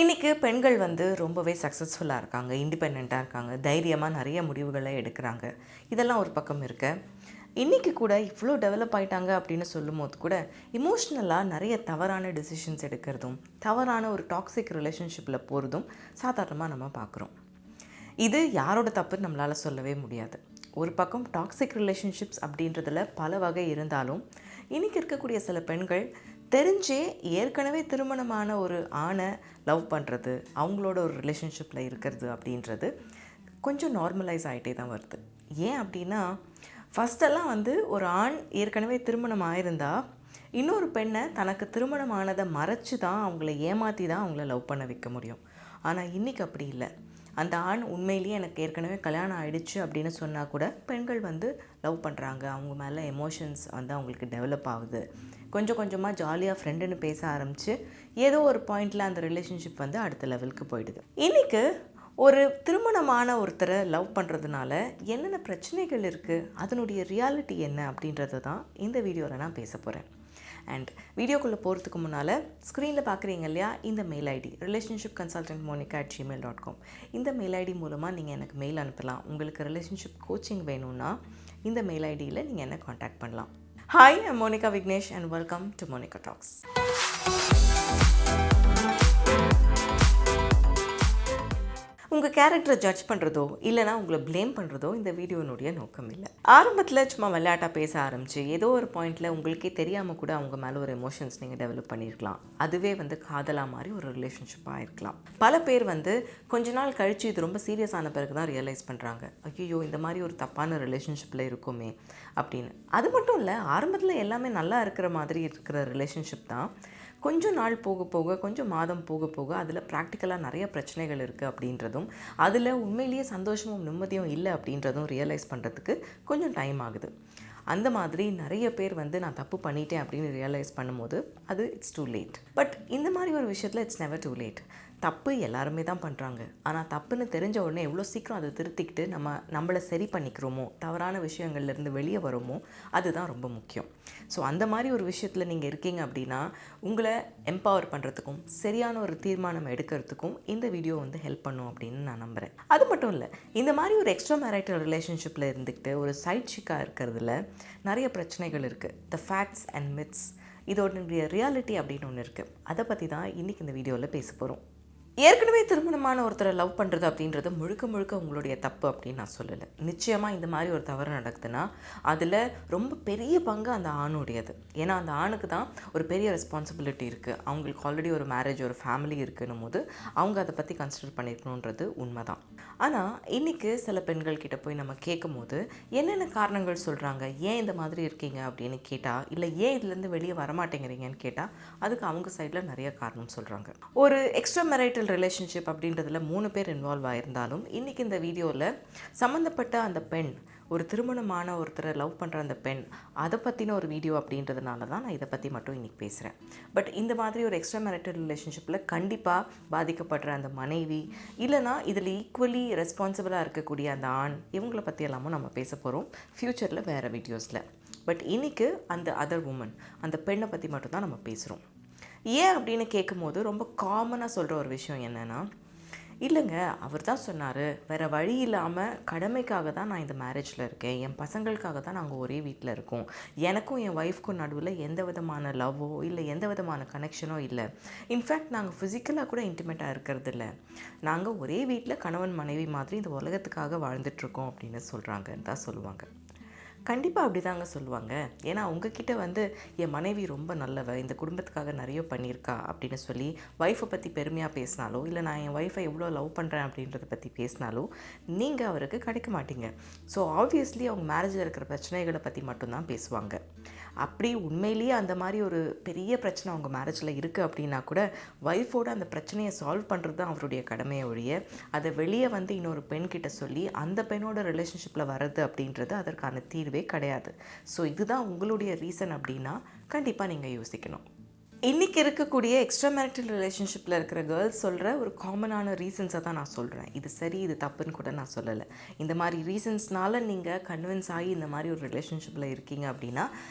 இன்றைக்கி பெண்கள் ரொம்பவே சக்ஸஸ்ஃபுல்லாக இருக்காங்க, இண்டிபெண்ட்டாக இருக்காங்க, தைரியமாக நிறைய முடிவுகளை எடுக்கிறாங்க. இதெல்லாம் ஒரு பக்கம் இருக்க, இன்றைக்கி கூட இவ்வளோ டெவலப் ஆகிட்டாங்க அப்படின்னு சொல்லும் போது கூட இமோஷ்னலாக நிறைய தவறான டிசிஷன்ஸ் எடுக்கிறதும், தவறான ஒரு டாக்ஸிக் ரிலேஷன்ஷிப்பில் போகிறதும் சாதாரணமாக நம்ம பார்க்குறோம். இது யாரோட தப்புன்னு நம்மளால் சொல்லவே முடியாது. ஒரு பக்கம் டாக்ஸிக் ரிலேஷன்ஷிப்ஸ் அப்படின்றதில் பல வகை இருந்தாலும் இன்றைக்கி இருக்கக்கூடிய சில பெண்கள் தெரிஞ்சே ஏற்கனவே திருமணமான ஒரு ஆணை லவ் பண்ணுறது, அவங்களோட ஒரு ரிலேஷன்ஷிப்பில் இருக்கிறது அப்படின்றது கொஞ்சம் நார்மலைஸ் ஆகிட்டே தான் வருது. ஏன் அப்படின்னா, ஃபஸ்ட்டெல்லாம் ஒரு ஆண் ஏற்கனவே திருமணம் ஆயிருந்தால் இன்னொரு பெண்ணை தனக்கு திருமணம் ஆனதை மறைச்சி தான், அவங்கள ஏமாற்றி தான் அவங்கள லவ் பண்ண வைக்க முடியும். ஆனால் இன்றைக்கி அப்படி இல்லை. அந்த ஆண் உண்மையிலேயே எனக்கு ஏற்கனவே கல்யாணம் ஆகிடுச்சு அப்படின்னு சொன்னால் கூட பெண்கள் லவ் பண்ணுறாங்க, அவங்க மேலே எமோஷன்ஸ் அவங்களுக்கு டெவலப் ஆகுது. கொஞ்சம் கொஞ்சமாக ஜாலியாக ஃப்ரெண்டுன்னு பேச ஆரம்பித்து ஏதோ ஒரு பாயிண்டில் அந்த ரிலேஷன்ஷிப் அடுத்த லெவலுக்கு போயிடுது. இன்றைக்கி ஒரு திருமணமான ஒருத்தரை லவ் பண்ணுறதுனால என்னென்ன பிரச்சனைகள் இருக்குது, அதனுடைய ரியாலிட்டி என்ன அப்படின்றது தான் இந்த வீடியோவில் நான் பேச போகிறேன். அண்ட் வீடியோக்குள்ளே போகிறதுக்கு முன்னால் ஸ்க்ரீனில் பார்க்குறீங்க இல்லையா, இந்த மெயில் ஐடி relationshipconsultantmonica@gmail.com. இந்த மெயில் ஐடி மூலமாக நீங்கள் எனக்கு மெயில் அனுப்பலாம். உங்களுக்கு ரிலேஷன்ஷிப் கோச்சிங் வேணும்னா இந்த மெயில் ஐடியில் நீங்கள் என்ன காண்டாக்ட் பண்ணலாம். Hi, I'm Monika Vignesh and welcome to Monika talks. உங்கள் கேரக்டரை ஜட்ஜ் பண்ணுறதோ இல்லைனா உங்களை ப்ளேம் பண்ணுறதோ இந்த வீடியோனுடைய நோக்கம் இல்லை. ஆரம்பத்தில் சும்மா விளையாட்டாக பேச ஆரம்பித்து ஏதோ ஒரு பாயிண்டில் உங்களுக்கே தெரியாமல் கூட அவங்க மேலே ஒரு எமோஷன்ஸ் நீங்கள் டெவலப் பண்ணியிருக்கலாம். அதுவே காதலாக மாதிரி ஒரு ரிலேஷன்ஷிப்பாக இருக்கலாம். பல பேர் கொஞ்ச நாள் கழித்து இது ரொம்ப சீரியஸ் ஆன பிறகு தான் ரியலைஸ் பண்ணுறாங்க, ஐயோ இந்த மாதிரி ஒரு தப்பான ரிலேஷன்ஷிப்பில் இருக்குமே அப்படின்னு. அது மட்டும் இல்லை, ஆரம்பத்தில் எல்லாமே நல்லா இருக்கிற மாதிரி இருக்கிற ரிலேஷன்ஷிப் தான் கொஞ்சம் நாள் போக போக, கொஞ்சம் மாதம் போக போக அதில் ப்ராக்டிக்கலாக நிறைய பிரச்சனைகள் இருக்குது அப்படின்றதும், அதில் உண்மையிலேயே சந்தோஷமும் நிம்மதியும் இல்லை அப்படின்றதும் ரியலைஸ் பண்ணுறதுக்கு கொஞ்சம் டைம் ஆகுது. அந்த மாதிரி நிறைய பேர் நான் தப்பு பண்ணிட்டேன் அப்படின்னு ரியலைஸ் பண்ணும்போது அது இட்ஸ் டூ லேட். பட் இந்த மாதிரி ஒரு விஷயத்தில் இட்ஸ் நெவர் டூ லேட். தப்பு எல்லாருமே தான் பண்ணுறாங்க. ஆனால் தப்புன்னு தெரிஞ்ச உடனே எவ்வளோ சீக்கிரம் அதை திருத்திக்கிட்டு நம்மளை சரி பண்ணிக்கிறோமோ, தவறான விஷயங்கள்லேருந்து வெளியே வரோமோ, அதுதான் ரொம்ப முக்கியம். ஸோ அந்த மாதிரி ஒரு விஷயத்தில் நீங்கள் இருக்கீங்க அப்படின்னா உங்களை எம்பவர் பண்ணுறதுக்கும் சரியான ஒரு தீர்மானம் எடுக்கிறதுக்கும் இந்த வீடியோ ஹெல்ப் பண்ணும் அப்படின்னு நான் நம்புகிறேன். அது மட்டும் இல்லை, இந்த மாதிரி ஒரு எக்ஸ்ட்ரா மேரிட்டல் ரிலேஷன்ஷிப்பில் இருந்துக்கிட்டு ஒரு சைட் சிக்காக இருக்கிறதுல நிறைய பிரச்சனைகள் இருக்குது. த ஃபேக்ட்ஸ் அண்ட் மித்ஸ், இதோடைய ரியாலிட்டி அப்படின்னு ஒன்று இருக்குது. அதை பற்றி தான் இன்றைக்கி இந்த வீடியோவில் பேச போகிறோம். ஏற்கனவே திருமணமான ஒருத்தரை லவ் பண்ணுறது அப்படின்றது முழுக்க முழுக்க உங்களுடைய தப்பு அப்படின்னு நான் சொல்லலை. நிச்சயமாக இந்த மாதிரி ஒரு தவறு நடக்குதுன்னா அதில் ரொம்ப பெரிய பங்கு அந்த ஆணுடையது. ஏன்னா அந்த ஆணுக்கு தான் ஒரு பெரிய ரெஸ்பான்சிபிலிட்டி இருக்குது. அவங்களுக்கு ஆல்ரெடி ஒரு மேரேஜ், ஒரு ஃபேமிலி இருக்குன்னும் போது அவங்க அதை பற்றி கன்சிடர் பண்ணியிருக்கணுன்றது உண்மை தான். ஆனால் இன்றைக்கி சில பெண்கள் கிட்ட போய் நம்ம கேட்கும் போது என்னென்ன காரணங்கள் சொல்கிறாங்க, ஏன் இந்த மாதிரி இருக்கீங்க அப்படின்னு கேட்டால், இல்லை ஏன் இதுலேருந்து வெளியே வரமாட்டேங்கிறீங்கன்னு கேட்டால் அதுக்கு அவங்க சைடில் நிறைய காரணம் சொல்கிறாங்க. ஒரு எக்ஸ்ட்ரா மேரிட்டல் ரிலேஷன்ஷிப் அப்படின்றதுல 3 பேர் இன்வால்வ் ஆயிருந்தாலும் இன்றைக்கி இந்த வீடியோவில் சம்மந்தப்பட்ட அந்த பெண், ஒரு திருமணமான ஒருத்தரை லவ் பண்ணுற அந்த பெண், அதை பற்றின ஒரு வீடியோ அப்படின்றதுனால தான் நான் இதை பற்றி மட்டும் இன்றைக்கி பேசுகிறேன். பட் இந்த மாதிரி ஒரு எக்ஸ்ட்ரா மேரிட்டல் ரிலேஷன்ஷிப்பில் கண்டிப்பாக பாதிக்கப்படுற அந்த மனைவி, இல்லைனா இதில் ஈக்குவலி ரெஸ்பான்சிபிளாக இருக்கக்கூடிய அந்த ஆண், இவங்களை பற்றி எல்லாமும் நம்ம பேச போகிறோம் ஃப்யூச்சரில் வேறு வீடியோஸில். பட் இன்றைக்கி அந்த அதர் உமன், அந்த பெண்ணை பற்றி மட்டும்தான் நம்ம பேசுகிறோம். ஏன் அப்படின்னு கேட்கும்போது ரொம்ப காமனாக சொல்கிற ஒரு விஷயம் என்னென்னா, இல்லைங்க அவர் தான் சொன்னார், வேறு வழி இல்லாமல் கடமைக்காக தான் நான் இந்த மேரேஜில் இருக்கேன், என் பசங்களுக்காக தான் நாங்கள் ஒரே வீட்டில் இருக்கோம், எனக்கும் என் ஒய்ஃப்க்கும் நடுவில் எந்த விதமான லவ்வோ இல்லை எந்த விதமான கனெக்ஷனோ இல்லை, இன்ஃபேக்ட் நாங்கள் ஃபிசிக்கலாக கூட இன்டிமேட்டாக இருக்கிறது இல்லை, நாங்கள் ஒரே வீட்டில் கணவன் மனைவி மாதிரி இந்த உலகத்துக்காக வாழ்ந்துட்டுருக்கோம் அப்படின்னு சொல்கிறாங்கன்னு தான் சொல்லுவாங்க. கண்டிப்பாக அப்படி தாங்க சொல்லுவாங்க. ஏன்னா உங்ககிட்ட என் மனைவி ரொம்ப நல்லவ, இந்த குடும்பத்துக்காக நிறைய பண்ணியிருக்கா அப்படின்னு சொல்லி ஒய்ஃபை பற்றி பெருமையாக பேசினாலோ, இல்லை நான் என் ஒய்ஃபை எவ்வளோ லவ் பண்ணுறேன் அப்படின்றத பற்றி பேசினாலோ நீங்கள் அவருக்கு கிடைக்க மாட்டீங்க. ஸோ ஆப்வியஸ்லி அவங்க மேரேஜில் இருக்கிற பிரச்சனைகளை பற்றி மட்டும்தான் பேசுவாங்க. அப்படி உண்மையிலேயே அந்த மாதிரி ஒரு பெரிய பிரச்சனை அவங்க மேரேஜில் இருக்குது அப்படின்னா கூட ஒய்ஃபோட அந்த பிரச்சனையை சால்வ் பண்ணுறது தான் அவருடைய கடமையை ஒழிய, அதை வெளியே இன்னொரு பெண்கிட்ட சொல்லி அந்த பெண்ணோட ரிலேஷன்ஷிப்பில் வர்றது அப்படின்றது அதற்கான தீர்வே கிடையாது. ஸோ இதுதான் உங்களுடைய ரீசன் அப்படின்னா கண்டிப்பாக நீங்கள் யோசிக்கணும். இன்றைக்கி இருக்கக்கூடிய எக்ஸ்ட்ரா மேரிட்டல் ரிலேஷன்ஷிப்பில் இருக்கிற கேர்ள்ஸ் சொல்கிற ஒரு காமனான ரீசன்ஸை தான் நான் சொல்கிறேன். இது சரி, இது தப்புன்னு கூட நான் சொல்லலை. இந்த மாதிரி ரீசன்ஸ்னால நீங்கள் கன்வின்ஸ் ஆகி இந்த மாதிரி ஒரு ரிலேஷன்ஷிப்பில் இருக்கீங்க அப்படின்னா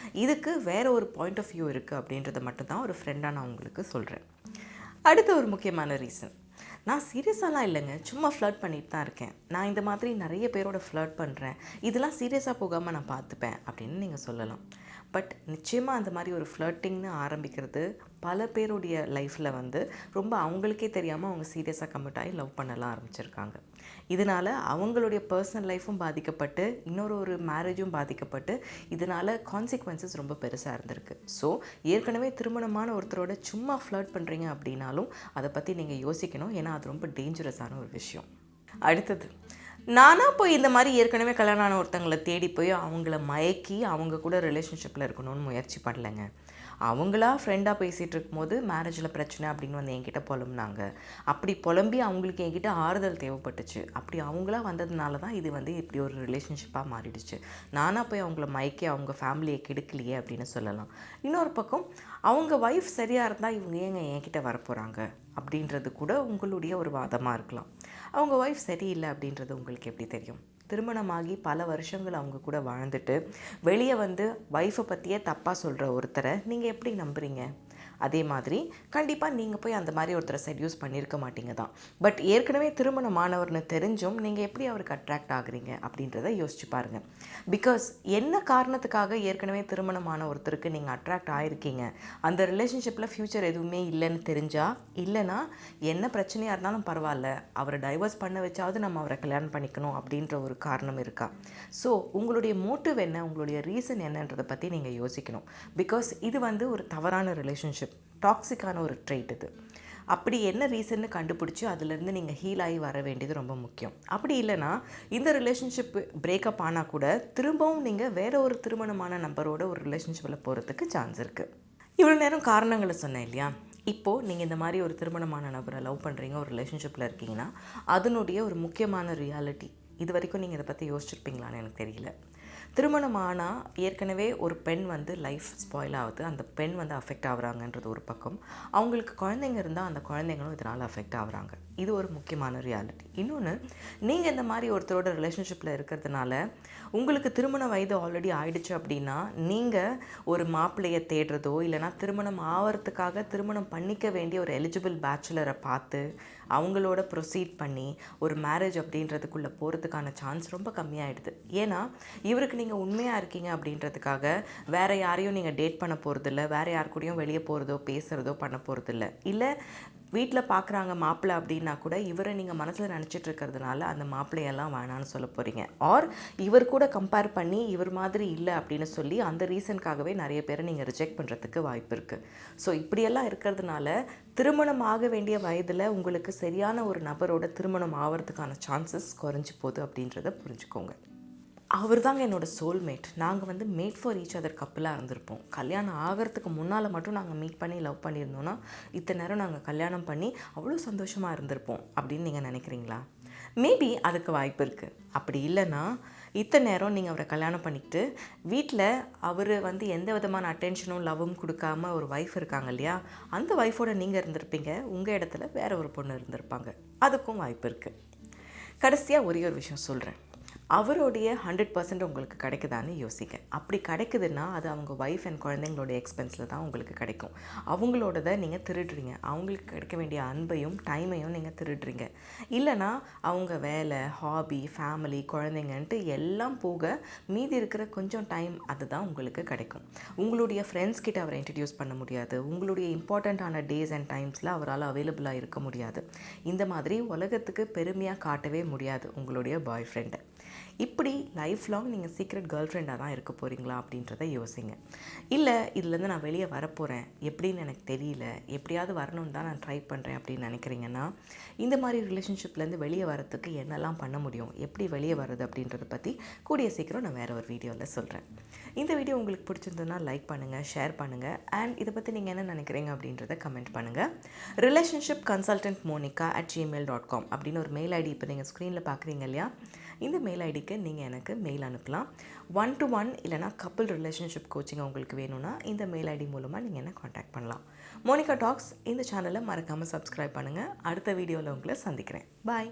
இதுக்கு வேறு ஒரு பாயிண்ட் ஆஃப் வியூ இருக்குது அப்படின்றத மட்டும்தான் ஒரு ஃப்ரெண்டாக நான் உங்களுக்கு சொல்கிறேன். அடுத்த ஒரு முக்கியமான ரீசன், நான் சீரியஸாலாம் இல்லைங்க, சும்மா ஃப்ளர்ட் பண்ணிட்டு தான் இருக்கேன், நான் இந்த மாதிரி நிறைய பேரோட ஃப்ளர்ட் பண்ணுறேன், இதெல்லாம் சீரியஸாக போகாமல் நான் பார்த்துப்பேன் அப்படின்னு நீங்கள் சொல்லலாம். பட் நிச்சயமாக அந்த மாதிரி ஒரு ஃப்ளர்ட்டிங்னு ஆரம்பிக்கிறது பல பேருடைய லைஃப்பில் வந்து ரொம்ப அவங்களுக்கே தெரியாமல் அவங்க சீரியஸாக கமிட் ஆகி லவ் பண்ணலாம் ஆரம்பிச்சிருக்காங்க. இதனால் அவங்களுடைய பர்சனல் லைஃப்பும் பாதிக்கப்பட்டு இன்னொரு மேரேஜும் பாதிக்கப்பட்டு இதனால் கான்சிக்வன்சஸ் ரொம்ப பெருசாக இருந்திருக்கு. ஸோ ஏற்கனவே திருமணமான ஒருத்தரோட சும்மா ஃப்ளர்ட் பண்ணுறீங்க அப்படின்னாலும் அதை பற்றி நீங்கள் யோசிக்கணும், ஏன்னா அது ரொம்ப டேஞ்சரஸான ஒரு விஷயம். அடுத்தது, நானாக போய் இந்த மாதிரி ஏற்கனவே கல்யாணம் ஆன ஒருத்தங்களை தேடி போய் அவங்கள மயக்கி அவங்க கூட ரிலேஷன்ஷிப்பில் இருக்கணும்னு முயற்சி பண்ணலைங்க. அவங்களா ஃப்ரெண்டாக பேசிகிட்டு இருக்கும்போது மேரேஜில் பிரச்சனை அப்படின்னு வந்து என்கிட்ட புலம்புனாங்க. அப்படி புலம்பி அவங்களுக்கு என்கிட்ட ஆறுதல் தேவைப்பட்டுச்சு. அப்படி அவங்களா வந்ததுனால தான் இது வந்து இப்படி ஒரு ரிலேஷன்ஷிப்பாக மாறிடுச்சு. நானாக போய் அவங்கள மயக்கி அவங்க ஃபேமிலியை கெடுக்கலையே அப்படின்னு சொல்லலாம். இன்னொரு பக்கம், அவங்க ஒய்ஃப் சரியாக இருந்தால் இவங்க ஏங்க என்கிட்ட வரப்போகிறாங்க அப்படின்றது கூட உங்களுடைய ஒரு வாதமாக இருக்கலாம். அவங்க ஒய்ஃப் சரியில்லை அப்படின்றது உங்களுக்கு எப்படி தெரியும்? திருமணமாகி பல வருஷங்கள் அவங்க கூட வாழ்ந்துட்டு வெளியே வந்து ஒய்ஃபை பற்றியே தப்பாக சொல்கிற ஒருத்தரை நீங்கள் எப்படி நம்புறீங்க? அதே மாதிரி கண்டிப்பாக நீங்கள் போய் அந்த மாதிரி ஒருத்தரை செட்யூஸ் பண்ணியிருக்க மாட்டீங்க தான். பட் ஏற்கனவே திருமணமானவர்னு தெரிஞ்சும் நீங்கள் எப்படி அவருக்கு அட்ராக்ட் ஆகுறீங்க அப்படின்றத யோசிச்சு பாருங்கள். பிகாஸ் என்ன காரணத்துக்காக ஏற்கனவே திருமணமான ஒருத்தருக்கு நீங்கள் அட்ராக்ட் ஆகிருக்கீங்க, அந்த ரிலேஷன்ஷிப்பில் ஃப்யூச்சர் எதுவுமே இல்லைன்னு தெரிஞ்சால், இல்லைனா என்ன பிரச்சனையாக இருந்தாலும் பரவாயில்ல அவரை டைவர்ஸ் பண்ண வச்சாவது நம்ம அவரை கல்யாணம் பண்ணிக்கணும் அப்படின்ற ஒரு காரணம் இருக்கா? ஸோ உங்களுடைய மோட்டிவ் என்ன, உங்களுடைய ரீசன் என்னன்றதை பற்றி நீங்கள் யோசிக்கணும். பிகாஸ் இது வந்து ஒரு தவறான ரிலேஷன்ஷிப், டாக்ஸிக்கான ஒரு ட்ரெயிட் இது. அப்படி என்ன ரீசன்னு கண்டுபிடிச்சி அதிலேருந்து நீங்கள் ஹீல் ஆகி வர வேண்டியது ரொம்ப முக்கியம். அப்படி இல்லைனா இந்த ரிலேஷன்ஷிப் பிரேக்கப் ஆனால் கூட திரும்பவும் நீங்கள் வேறு ஒரு திருமணமான நபரோட ஒரு ரிலேஷன்ஷிப்பில் போகிறதுக்கு சான்ஸ் இருக்குது. இவ்வளோ நேரம் காரணங்களை சொன்னேன் இல்லையா? இப்போது நீங்கள் இந்த மாதிரி ஒரு திருமணமான நபரை லவ் பண்ணுறீங்க, ஒரு ரிலேஷன்ஷிப்பில் இருக்கீங்கன்னா அதனுடைய ஒரு முக்கியமான ரியாலிட்டி இது வரைக்கும் நீங்கள் இதை பற்றி யோசிச்சிருப்பீங்களான்னு எனக்கு தெரியல. திருமணமானால் ஏற்கனவே ஒரு பெண் வந்து லைஃப் ஸ்பாயில் ஆகுது, அந்த பெண் வந்து அஃபெக்ட் ஆகுறாங்கன்றது ஒரு பக்கம். அவங்களுக்கு குழந்தைங்க இருந்தால் அந்த குழந்தைங்களும் இதனால் அஃபெக்ட் ஆகுறாங்க. இது ஒரு முக்கியமான ரியாலிட்டி. இன்னொன்று, நீங்கள் இந்த மாதிரி ஒருத்தரோட ரிலேஷன்ஷிப்பில் இருக்கிறதுனால உங்களுக்கு திருமண வயது ஆல்ரெடி ஆயிடுச்சு அப்படின்னா நீங்கள் ஒரு மாப்பிள்ளையை தேடுறதோ இல்லைனா திருமணம் ஆகிறதுக்காக திருமணம் பண்ணிக்க வேண்டிய ஒரு எலிஜிபிள் பேச்சுலரை பார்த்து அவங்களோட ப்ரொசீட் பண்ணி ஒரு மேரேஜ் அப்படின்றதுக்குள்ளே போகிறதுக்கான சான்ஸ் ரொம்ப கம்மியாகிடுது. ஏன்னா இவருக்கு நீங்கள் உண்மையாக இருக்கீங்க அப்படின்றதுக்காக வேறு யாரையும் நீங்கள் டேட் பண்ண போகிறதில்ல, வேறு யார் கூடயும் வெளியே போகிறதோ பேசுகிறதோ பண்ண போகிறதில்ல. இல்லை வீட்டில் பார்க்குறாங்க மாப்பிள்ளை அப்படின்னா கூட இவரை நீங்கள் மனசில் நினச்சிட்டு இருக்கிறதுனால அந்த மாப்பிள்ளையெல்லாம் வேணான்னு சொல்ல போகிறீங்க. ஆர் இவர் கூட கம்பேர் பண்ணி இவர் மாதிரி இல்லை அப்படின்னு சொல்லி அந்த ரீசனுக்காகவே நிறைய பேரை நீங்கள் ரிஜெக்ட் பண்ணுறதுக்கு வாய்ப்பு இருக்குது. ஸோ இப்படியெல்லாம் இருக்கிறதுனால திருமணம் ஆக வேண்டிய வயதில் உங்களுக்கு சரியான ஒரு நபரோட திருமணம் ஆகிறதுக்கான சான்சஸ் குறைஞ்சி போகுது அப்படின்றத புரிஞ்சுக்கோங்க. அவர் தாங்க என்னோடய சோல்மேட். நாங்கள் வந்து மேட் ஃபார் ஈச் அதர் கப்பலாக இருந்திருப்போம். கல்யாணம் ஆகிறதுக்கு முன்னால் மட்டும் நாங்கள் மீட் பண்ணி லவ் பண்ணியிருந்தோன்னா இத்தனை நேரம் நாங்கள் கல்யாணம் பண்ணி அவ்வளோ சந்தோஷமாக இருந்திருப்போம் அப்படின்னு நீங்கள் நினைக்கிறீங்களா? மேபி அதுக்கு வாய்ப்பு இருக்குது. அப்படி இல்லைன்னா இத்தனை நேரம் நீங்கள் அவரை கல்யாணம் பண்ணிக்கிட்டு வீட்டில் அவர் வந்து எந்த விதமான அட்டென்ஷனும் லவ்வும் கொடுக்காம ஒரு ஒய்ஃப் இருக்காங்க இல்லையா, அந்த ஒய்ஃபோட நீங்கள் இருந்திருப்பீங்க, உங்கள் இடத்துல வேறு ஒரு பொண்ணு இருந்திருப்பாங்க. அதுக்கும் வாய்ப்பு இருக்குது. கடைசியாக ஒரே ஒரு விஷயம் சொல்கிறேன். அவருடைய 100% உங்களுக்கு கிடைக்குதான்னு யோசிக்க. அப்படி கிடைக்குதுன்னா அது அவங்க ஒய்ஃப் அண்ட் குழந்தைங்களோட எக்ஸ்பென்ஸில் தான் உங்களுக்கு கிடைக்கும். அவங்களோடதை நீங்கள் திருடுறீங்க. அவங்களுக்கு கிடைக்க வேண்டிய அன்பையும் டைமையும் நீங்கள் திருடுறீங்க. இல்லைனா அவங்க வேலை, ஹாபி, ஃபேமிலி, குழந்தைங்கன்ட்டு எல்லாம் போக மீதி இருக்கிற கொஞ்சம் டைம் அதுதான் உங்களுக்கு கிடைக்கும். உங்களுடைய ஃப்ரெண்ட்ஸ் கிட்ட அவரை இன்ட்ரடியூஸ் பண்ண முடியாது. உங்களுடைய இம்பார்ட்டண்ட்டான டேஸ் அண்ட் டைம்ஸில் அவரால் அவைலபிளாக இருக்க முடியாது. இந்த மாதிரி உலகத்துக்கு பெருமையாக காட்டவே முடியாது உங்களுடைய பாய் ஃப்ரெண்டை. இப்படி லைஃப் லாங் நீங்கள் சீக்ரெட் கேர்ள் ஃப்ரெண்டாக தான் இருக்க போகிறீங்களா அப்படின்றத யோசிங்க. இல்லை இதுலேருந்து நான் வெளியே வரப்போகிறேன், எப்படின்னு எனக்கு தெரியல, எப்படியாவது வரணும்னு தான் நான் ட்ரை பண்ணுறேன் அப்படின்னு நினைக்கிறீங்கன்னா இந்த மாதிரி ரிலேஷன்ஷிப்லேருந்து வெளியே வரத்துக்கு என்னெல்லாம் பண்ண முடியும், எப்படி வெளியே வர்றது அப்படின்றத பற்றி கூடிய சீக்கிரம் நான் வேறு ஒரு வீடியோவில் சொல்கிறேன். இந்த வீடியோ உங்களுக்கு பிடிச்சிருந்ததுன்னா லைக் பண்ணுங்கள், ஷேர் பண்ணுங்கள், அண்ட் இதை பற்றி நீங்கள் என்ன நினைக்கிறீங்க அப்படின்றத கமெண்ட் பண்ணுங்கள். ரிலேஷன்ஷிப் கன்சல்டன்ட் monica@gmail.com அப்படின்னு ஒரு மெயில் ஐடி இப்போ நீங்கள் ஸ்க்ரீனில் பார்க்குறீங்க இல்லையா, இந்த மெயில் ஐடிக்கு நீங்கள் எனக்கு மெயில் அனுப்பலாம். 1-to-1 இல்லைனா கப்புள் ரிலேஷன்ஷிப் கோச்சிங் உங்களுக்கு வேணும்னா இந்த மெயில் ஐடி மூலமாக நீங்கள் என்ன காண்டாக்ட் பண்ணலாம். மோனிகா டாக்ஸ் இந்த சேனலை மறக்காமல் சப்ஸ்கிரைப் பண்ணுங்கள். அடுத்த வீடியோவில் உங்களை சந்திக்கிறேன். பாய்.